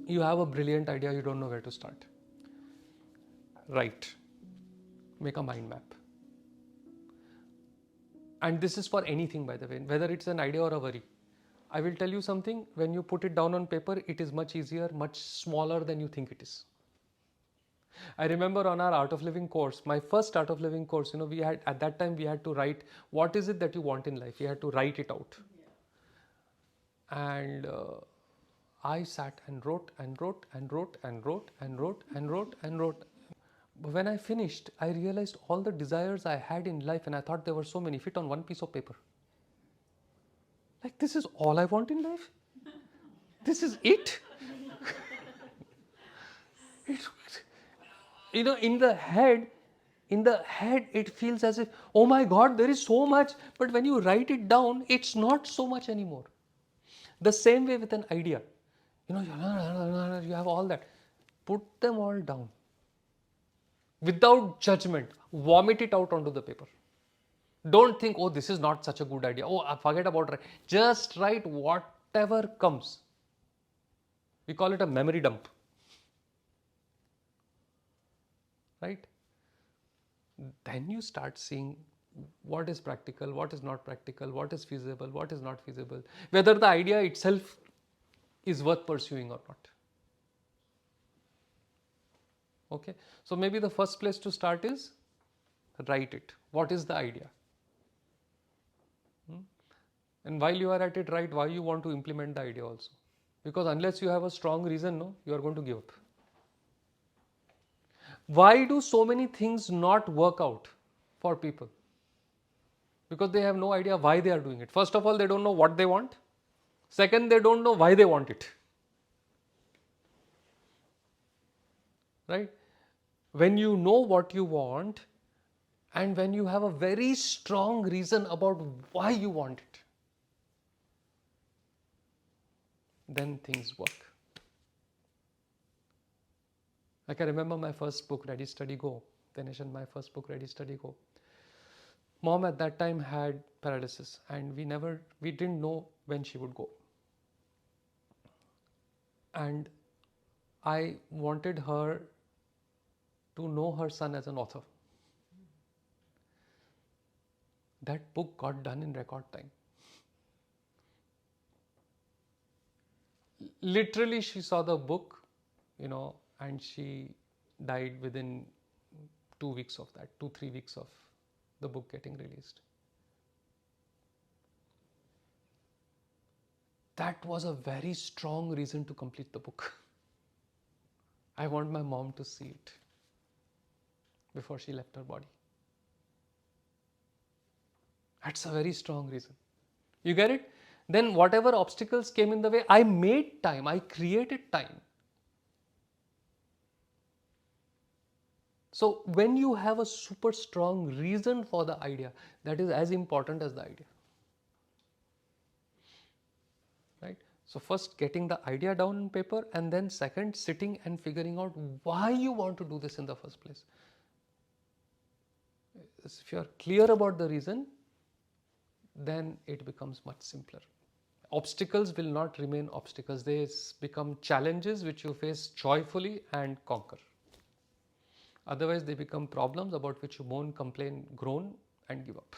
You have a brilliant idea, you don't know where to start. Write. Make a mind map. And this is for anything, by the way, whether it's an idea or a worry. I will tell you something, when you put it down on paper, it is much easier, much smaller than you think it is. I remember on our Art of Living course, my first Art of Living course, we had, at that time, we had to write, what is it that you want in life? We had to write it out. And I sat and wrote and wrote and wrote and wrote and wrote and wrote and wrote. But when I finished, I realized all the desires I had in life, and I thought there were so many, fit on one piece of paper. Like, this is all I want in life? This is it? In the head, it feels as if, oh my God, there is so much. But when you write it down, it's not so much anymore. The same way with an idea. You have all that. Put them all down. Without judgment, vomit it out onto the paper. Don't think, oh, this is not such a good idea. Oh, forget about it. Just write whatever comes. We call it a memory dump. Right? Then you start seeing what is practical, what is not practical, what is feasible, what is not feasible, whether the idea itself is worth pursuing or not. Okay, so maybe the first place to start is write it. What is the idea? And while you are at it, write why you want to implement the idea also. Because unless you have a strong reason, you are going to give up. Why do so many things not work out for people? Because they have no idea why they are doing it. First of all, they don't know what they want. Second, they don't know why they want it. Right? When you know what you want, and when you have a very strong reason about why you want it, then things work. Like I remember my first book, Ready, Steady, Go. Dinesh and my first book, Ready, Steady, Go. Mom at that time had paralysis, and we didn't know when she would go. And I wanted her to know her son as an author. That book got done in record time. Literally, she saw the book, and she died within 2 weeks of that, 2-3 weeks of the book getting released. That was a very strong reason to complete the book. I want my mom to see it before she left her body. That's a very strong reason. You get it? Then whatever obstacles came in the way, I made time, I created time. So when you have a super strong reason for the idea, that is as important as the idea. Right? So first getting the idea down on paper, and then second sitting and figuring out why you want to do this in the first place. If you are clear about the reason, then it becomes much simpler. Obstacles will not remain obstacles. They become challenges which you face joyfully and conquer. Otherwise, they become problems about which you moan, complain, groan, and give up.